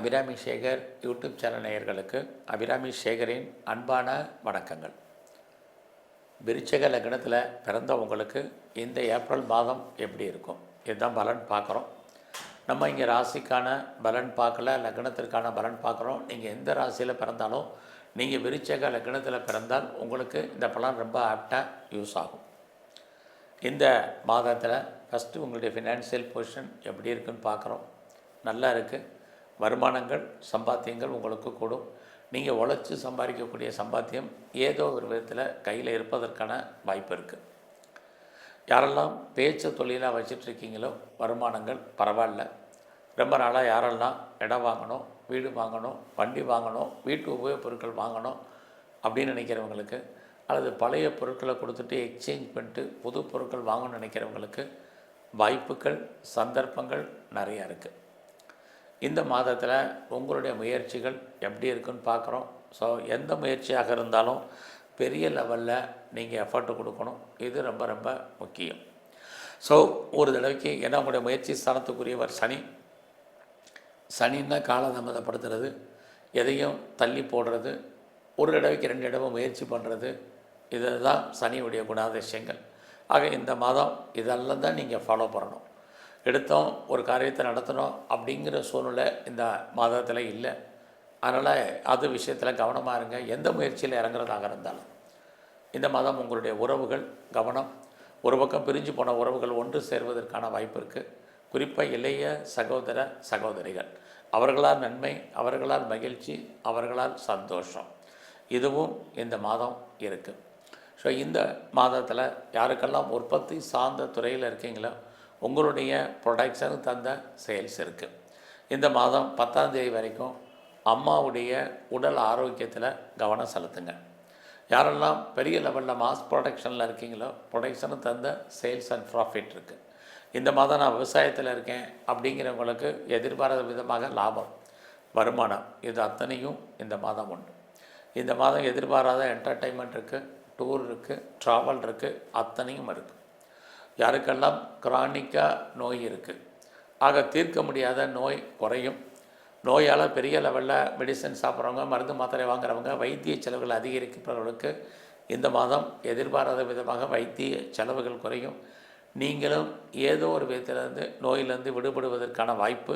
Abirami Sekar YouTube channel நேயர்களுக்கு அபிராமி சேகரின் அன்பான வணக்கங்கள். விருச்சிக லக்னத்தில் பிறந்த உங்களுக்கு இந்த ஏப்ரல் மாதம் எப்படி இருக்கும், இதுதான் பலன் பார்க்குறோம். நம்ம இங்கே ராசிக்கான பலன் பார்க்கல, லக்னத்திற்கான பலன் பார்க்குறோம். நீங்கள் எந்த ராசியில் பிறந்தாலும் நீங்கள் விருச்சிக லக்னத்தில் பிறந்தால் உங்களுக்கு இந்த பலன் ரொம்ப ஆப்டாக யூஸ் ஆகும். இந்த மாதத்தில் ஃபஸ்ட்டு உங்களுடைய ஃபினான்ஷியல் பொசிஷன் எப்படி இருக்குன்னு பார்க்குறோம். நல்லா இருக்குது. வருமானங்கள் சம்பாத்தியங்கள் உங்களுக்கு கூடும். நீங்கள் உழைச்சி சம்பாதிக்கக்கூடிய சம்பாத்தியம் ஏதோ ஒரு விதத்தில் கையில் இருப்பதற்கான வாய்ப்பு இருக்குது. யாரெல்லாம் பேச்சு தொழிலாக வச்சிட்ருக்கீங்களோ வருமானங்கள் பரவாயில்ல. ரொம்ப நாளாக யாரெல்லாம் இடம் வாங்கணும், வீடு வாங்கணும், வண்டி வாங்கணும், வீட்டு உபயோகப் பொருட்கள் வாங்கணும் அப்படின்னு நினைக்கிறவங்களுக்கு, அல்லது பழைய பொருட்களை கொடுத்துட்டு எக்ஸ்சேஞ்ச் பண்ணிட்டு புது பொருட்கள் வாங்கணும்னு நினைக்கிறவங்களுக்கு வாய்ப்புகள் சந்தர்ப்பங்கள் நிறையா இருக்குது. இந்த மாதத்தில் உங்களுடைய முயற்சிகள் எப்படி இருக்குன்னு பார்க்குறோம். ஸோ எந்த முயற்சியாக இருந்தாலும் பெரிய லெவலில் நீங்கள் எஃபர்ட் கொடுக்கணும். இது ரொம்ப ரொம்ப முக்கியம். ஸோ ஒரு தடவைக்கு ஏன்னா உங்களுடைய முயற்சி ஸ்தானத்துக்குரியவர் சனி. சனின்னா காலதாமதப்படுத்துறது, எதையும் தள்ளி போடுறது, ஒரு தடவைக்கு 2 தடவை முயற்சி பண்ணுறது, இதுதான் சனியுடைய குணாதிசயங்கள். ஆக இந்த மாதம் இதெல்லாம் தான் நீங்கள் ஃபாலோ பண்ணணும். எடுத்தோம் ஒரு காரியத்தை நடத்தணும் அப்படிங்கிற சூழ்நிலை இந்த மாதத்தில் இல்லை. அதனால் அது விஷயத்தில் கவனமாக இருங்க. எந்த முயற்சியில் இறங்குறதாக இருந்தாலும் இந்த மாதம் உங்களுடைய உறவுகள் கவனம். ஒரு பக்கம் பிரிஞ்சு போன உறவுகள் ஒன்று சேர்வதற்கான வாய்ப்பு இருக்குது. குறிப்பாக இளைய சகோதர சகோதரிகள், அவர்களால் நன்மை, அவர்களால் மகிழ்ச்சி, அவர்களால் சந்தோஷம், இதுவும் இந்த மாதம் இருக்குது. ஸோ இந்த மாதத்தில் யாருக்கெல்லாம் உற்பத்தி சார்ந்த துறையில் இருக்கீங்களோ உங்களுடைய ப்ரொடக்ஷனுக்கு தந்த சேல்ஸ் இருக்குது. இந்த மாதம் 10ஆம் தேதி வரைக்கும் அம்மாவுடைய உடல் ஆரோக்கியத்தில் கவனம் செலுத்துங்க. யாரெல்லாம் பெரிய லெவலில் மாஸ் ப்ரொடக்ஷனில் இருக்கீங்களோ ப்ரொடக்ஷனுக்கு தந்த சேல்ஸ் அண்ட் ப்ராஃபிட் இருக்குது. இந்த மாதம் நான் விவசாயத்தில் இருக்கேன் அப்படிங்கிறவங்களுக்கு எதிர்பாராத விதமாக லாபம், வருமானம், இது அத்தனையும் இந்த மாதம் உண்டு. இந்த மாதம் எதிர்பாராத என்டர்டெயின்மெண்ட் இருக்குது, டூர் இருக்குது, ட்ராவல் இருக்குது, அத்தனையும் இருக்குது. யாருக்கெல்லாம் கிரானிக்காக நோய் இருக்குது, ஆக தீர்க்க முடியாத நோய் குறையும். நோயால் பெரிய லெவலில் மெடிசன் சாப்பிட்றவங்க, மருந்து மாத்திரை வாங்குறவங்க, வைத்திய செலவுகள் அதிகரிக்கிறவர்களுக்கு இந்த மாதம் எதிர்பாராத விதமாக வைத்திய செலவுகள் குறையும். நீங்களும் ஏதோ ஒரு விதத்திலிருந்து நோயிலிருந்து விடுபடுவதற்கான வாய்ப்பு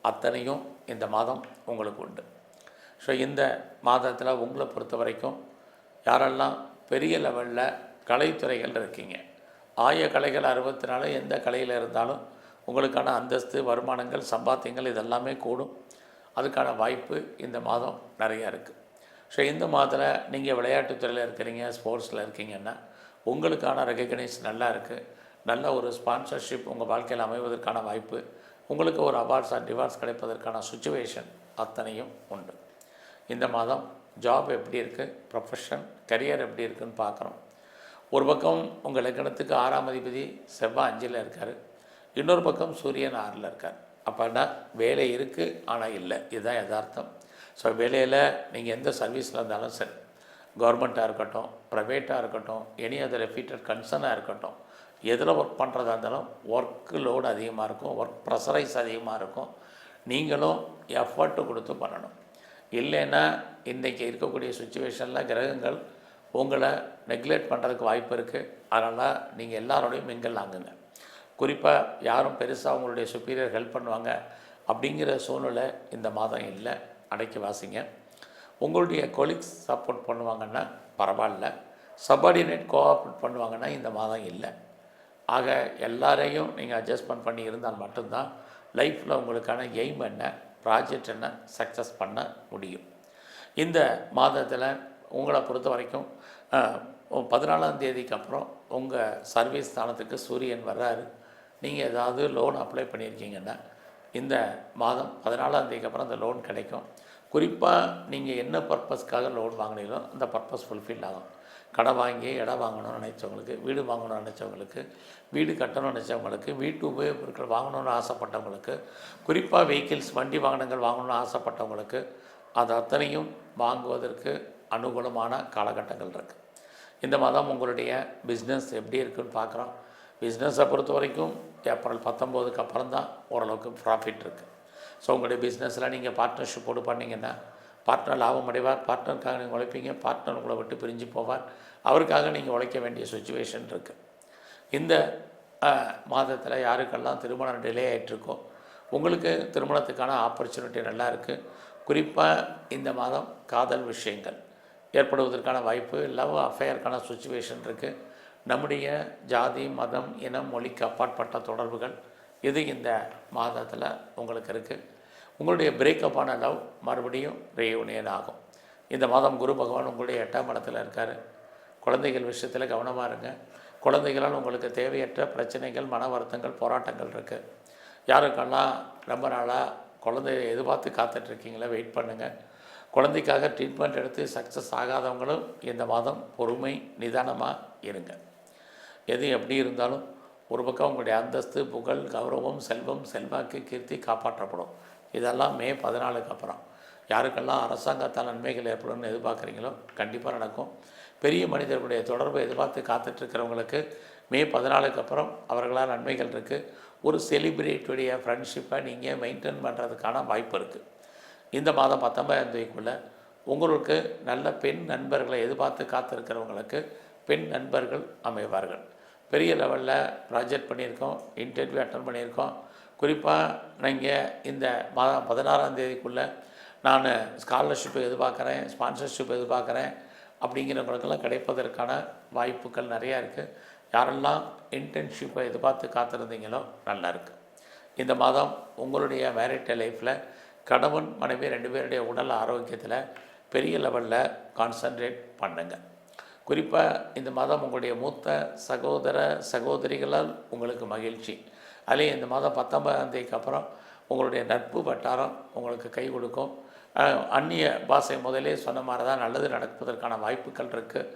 அத்தனையும் இந்த மாதம் உங்களுக்கு உண்டு. ஸோ இந்த மாதத்தில் உங்களை பொறுத்த வரைக்கும் யாரெல்லாம் பெரிய லெவலில் கலைத்துறைகள் இருக்கீங்க, ஆய கலைகள் 64 எந்த கலையில் இருந்தாலும் உங்களுக்கான அந்தஸ்து, வருமானங்கள், சம்பாத்தியங்கள் இதெல்லாமே கூடும். அதுக்கான வாய்ப்பு இந்த மாதம் நிறையா இருக்குது. ஸோ இந்த மாதத்தில் நீங்கள் விளையாட்டுத்துறையில் இருக்கிறீங்க, ஸ்போர்ட்ஸில் இருக்கீங்கன்னா உங்களுக்கான ரெகக்னைஸ் நல்லா இருக்குது. நல்ல ஒரு ஸ்பான்சர்ஷிப் உங்கள் வாழ்க்கையில் அமைவதற்கான வாய்ப்பு, உங்களுக்கு ஒரு அவார்ட்ஸ் அண்ட் ரிவார்ட்ஸ் கிடைப்பதற்கான சுச்சுவேஷன் அத்தனையும் உண்டு. இந்த மாதம் ஜாப் எப்படி இருக்குது, ப்ரொஃபஷன், கரியர் எப்படி இருக்குதுன்னு பார்க்குறோம். ஒரு பக்கம் உங்கள் லக்னத்துக்கு 6ஆம் அதிபதி செவ்வாய் 5ல் இருக்கார், இன்னொரு பக்கம் சூரியன் 6ல் இருக்கார். அப்போனா வேலை இருக்குது ஆனால் இல்லை, இதுதான் யதார்த்தம். ஸோ வேலையில் நீங்கள் எந்த சர்வீஸில் இருந்தாலும் சரி, கவர்மெண்ட்டாக இருக்கட்டும், ப்ரைவேட்டாக இருக்கட்டும், எனி அதர் ரெஃபீட்டட் கன்சர்னாக இருக்கட்டும், எதில் ஒர்க் பண்ணுறதா இருந்தாலும் ஒர்க்கு லோடு அதிகமாக இருக்கும், ஒர்க் ப்ரெஷரைஸ் அதிகமாக இருக்கும். நீங்களும் எஃபர்ட்டு கொடுத்து பண்ணணும். இல்லைன்னா இன்றைக்கி இருக்கக்கூடிய சுச்சுவேஷனில் கிரகங்கள் உங்களை நெக்லெக்ட் பண்ணுறதுக்கு வாய்ப்பு இருக்குது. அதனால் நீங்கள் எல்லாரோடையும் மிங்கல் ஆகுங்க. குறிப்பாக யாரும் பெருசாக உங்களுடைய சுப்பீரியர் ஹெல்ப் பண்ணுவாங்க அப்படிங்கிற சூழ்நிலை இந்த மாதம் இல்லை. அடக்கி வாசிங்க. உங்களுடைய கொலீக்ஸ் சப்போர்ட் பண்ணுவாங்கன்னா பரவாயில்ல, சப்பார்டினேட் கோஆப்ரேட் பண்ணுவாங்கன்னா இந்த மாதம் இல்லை. ஆக எல்லாரையும் நீங்கள் அட்ஜஸ்ட்மெண்ட் பண்ணி இருந்தால் மட்டும்தான் லைஃப்பில் உங்களுக்கான எய்ம் என்ன, ப்ராஜெக்ட் என்ன சக்ஸஸ் பண்ண முடியும். இந்த மாதத்தில் உங்களை பொறுத்த வரைக்கும் 14ஆம் தேதிக்கு அப்புறம் உங்கள் சர்வீஸ் ஸ்தானத்துக்கு சூரியன் வர்றாரு. நீங்கள் ஏதாவது லோன் அப்ளை பண்ணியிருக்கீங்கன்னா இந்த மாதம் 14ஆம் தேதிக்கு அப்புறம் அந்த லோன் கிடைக்கும். குறிப்பாக நீங்கள் என்ன பர்பஸ்க்காக லோன் வாங்கினீங்களோ அந்த பர்பஸ் ஃபுல்ஃபில் ஆகும். கடை வாங்கி இடம் வாங்கணும்னு நினச்சவங்களுக்கு, வீடு வாங்கணும்னு நினச்சவங்களுக்கு, வீடு கட்டணும்னு நினச்சவங்களுக்கு, வீட்டு உபயோகப் பொருட்கள் வாங்கணும்னு ஆசைப்பட்டவங்களுக்கு, குறிப்பாக வெஹிக்கிள்ஸ் வண்டி வாகனங்கள் வாங்கணும்னு ஆசைப்பட்டவங்களுக்கு அது அத்தனையும் வாங்குவதற்கு அனுகூலமான காலகட்டங்கள் இருக்குது. இந்த மாதம் உங்களுடைய பிஸ்னஸ் எப்படி இருக்குதுன்னு பார்க்குறோம். பிஸ்னஸை பொறுத்த வரைக்கும் ஏப்ரல் 19க்கு அப்புறம் தான் ஓரளவுக்கு ப்ராஃபிட் இருக்குது. ஸோ உங்களுடைய பிஸ்னஸில் நீங்கள் பார்ட்னர்ஷிப்போடு பண்ணிங்கன்னா பார்ட்னர் லாபம் அடைவார், பார்ட்னருக்காக நீங்கள் உழைப்பீங்க, பார்ட்னர் உங்களை விட்டு பிரிஞ்சு போவார், அவருக்காக நீங்கள் உழைக்க வேண்டிய சுச்சுவேஷன் இருக்குது. இந்த மாதத்தில் யாருக்கெல்லாம் திருமணம் டிலே ஆகிட்டுருக்கோ உங்களுக்கு திருமணத்துக்கான ஆப்பர்ச்சுனிட்டி நல்லா இருக்குது. குறிப்பாக இந்த மாதம் காதல் விஷயங்கள் ஏற்படுவதற்கான வாய்ப்பு, லவ் அஃபேருக்கான சுச்சுவேஷன் இருக்குது. நம்முடைய ஜாதி, மதம், இனம், மொழிக்கு அப்பாற்பட்ட தொடர்புகள் இது இந்த மாதத்தில் உங்களுக்கு இருக்குது. உங்களுடைய பிரேக்கப்பான லவ் மறுபடியும் ரீயூனியன் ஆகும். இந்த மாதம் குரு பகவான் உங்களுடைய 8ஆம் இடத்துல இருக்கார். குழந்தைகள் விஷயத்தில் கவனமாக இருங்க. குழந்தைகளால் உங்களுக்கு தேவையற்ற பிரச்சனைகள், மன வருத்தங்கள், போராட்டங்கள் இருக்குது. யாருக்கெல்லாம் ரொம்ப நாளாக குழந்தைய எதிர்பார்த்து காத்துட்ருக்கீங்களா, வெயிட் பண்ணுங்கள். குழந்தைக்காக ட்ரீட்மெண்ட் எடுத்து சக்ஸஸ் ஆகாதவங்களும் இந்த மாதம் பொறுமை, நிதானமாக இருங்க. எது எப்படி இருந்தாலும் ஒரு பக்கம் உங்களுடைய அந்தஸ்து, புகழ், கௌரவம், செல்வம், செல்வாக்கு, கீர்த்தி காப்பாற்றப்படும். இதெல்லாம் மே 14க்கு அப்புறம். யாருக்கெல்லாம் அரசாங்கத்தால் நன்மைகள் ஏற்படும்னு எதிர்பார்க்குறீங்களோ கண்டிப்பாக நடக்கும். பெரிய மனிதர்களுடைய தொடர்பை எதிர்பார்த்து காத்துட்ருக்கிறவங்களுக்கு மே 14க்கு அப்புறம் அவர்களால் நன்மைகள் இருக்குது. ஒரு செலிப்ரேட்டுடைய ஃப்ரெண்ட்ஷிப்பை நீங்கள் மெயின்டைன் பண்ணுறதுக்கான வாய்ப்பு இருக்குது. இந்த மாதம் 19ஆம் தேதிக்குள்ளே உங்களுக்கு நல்ல பெண் நண்பர்களை எதிர்பார்த்து காத்திருக்கிறவங்களுக்கு பெண் நண்பர்கள் அமைவார்கள். பெரிய லெவலில் ப்ராஜெக்ட் பண்ணியிருக்கோம், இன்டர்வியூ அட்டன் பண்ணியிருக்கோம். குறிப்பாக நீங்கள் இந்த மாதம் 16ஆம் தேதிக்குள்ளே நான் ஸ்காலர்ஷிப் எதிர்பார்க்குறேன், ஸ்பான்சர்ஷிப் எதிர்பார்க்குறேன் அப்படிங்கிறவங்களுக்கெல்லாம் கிடைப்பதற்கான வாய்ப்புகள் நிறையா இருக்குது. யாரெல்லாம் இன்டர்ன்ஷிப்பை எதிர்பார்த்து காத்திருந்தீங்களோ நல்லா இருக்குது. இந்த மாதம் உங்களுடைய மேரிட்டல் லைஃப்பில் கணவன் மனைவி 2 பேருடைய உடல் ஆரோக்கியத்தில் பெரிய லெவலில் கான்சன்ட்ரேட் பண்ணுங்கள். குறிப்பாக இந்த மாதம் உங்களுடைய மூத்த சகோதர சகோதரிகளால் உங்களுக்கு மகிழ்ச்சி. அதுலேயும் இந்த மாதம் 19ஆம் தேதிக்கு அப்புறம் உங்களுடைய நட்பு வட்டாரம் உங்களுக்கு கை கொடுக்கும். அந்நிய பாஷை முதலே சொன்ன மாதிரி தான் நல்லது நடப்பதற்கான வாய்ப்புகள் இருக்குது.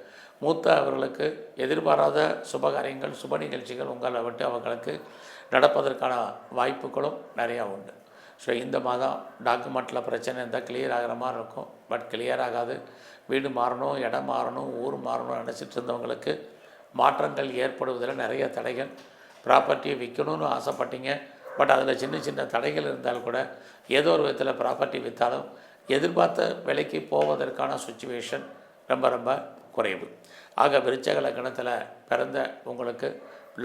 மூத்த அவர்களுக்கு எதிர்பாராத சுபகாரியங்கள், சுப நிகழ்ச்சிகள் உங்களை விட்டு அவர்களுக்கு நடப்பதற்கான வாய்ப்புகளும் நிறையா உண்டு. ஸோ இந்த மாதம் டாக்குமெண்ட்டில் பிரச்சனை இருந்தால் கிளியர் ஆகிற மாதிரி இருக்கும். பட் கிளியர் ஆகாது. வீடு மாறணும், இடம் மாறணும், ஊர் மாறணும் நினச்சிட்டு இருந்தவங்களுக்கு மாற்றங்கள் ஏற்படுவதில் நிறைய தடைகள். ப்ராப்பர்ட்டியை விற்கணும்னு ஆசைப்பட்டீங்க, பட் அதில் சின்ன சின்ன தடைகள் இருந்தால் கூட ஏதோ ஒரு விதத்தில் ப்ராப்பர்ட்டி விற்றாலும் எதிர்பார்த்த விலைக்கு போவதற்கான சுச்சுவேஷன் ரொம்ப ரொம்ப குறைவு. ஆக விருச்சக லக்னத்தில் பிறந்த உங்களுக்கு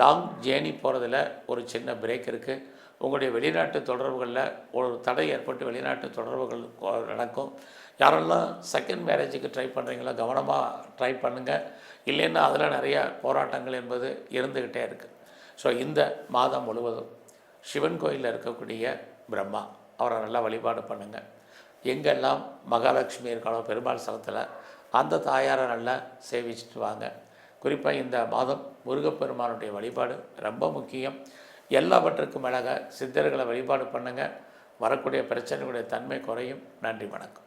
லாங் ஜேர்னி போகிறதுல ஒரு சின்ன பிரேக் இருக்குது. உங்களுடைய வெளிநாட்டு தொடர்புகளில் ஒரு தடை ஏற்பட்டு வெளிநாட்டு தொடர்புகள் நடக்கும். யாரெல்லாம் செகண்ட் மேரேஜுக்கு ட்ரை பண்ணுறீங்களோ கவனமாக ட்ரை பண்ணுங்கள். இல்லைன்னா அதில் நிறையா போராட்டங்கள் என்பது இருந்துக்கிட்டே இருக்குது. ஸோ இந்த மாதம் முழுவதும் சிவன் கோயிலில் இருக்கக்கூடிய பிரம்மா அவரை நல்லா வழிபாடு பண்ணுங்கள். எங்கெல்லாம் மகாலட்சுமி இருக்காளோ பெருமாள் ஸ்தலத்தில் அந்த தாயாரை நல்லா சேவிச்சுட்டு வாங்க. குறிப்பாக இந்த மாதம் முருகப்பெருமானுடைய வழிபாடு ரொம்ப முக்கியம். எல்லாவற்றுக்கும் மேலாக சித்தர்களை வழிபாடு பண்ணுங்கள். வரக்கூடிய பிரச்சனைகளுடைய தன்மை குறையும். நன்றி, வணக்கம்.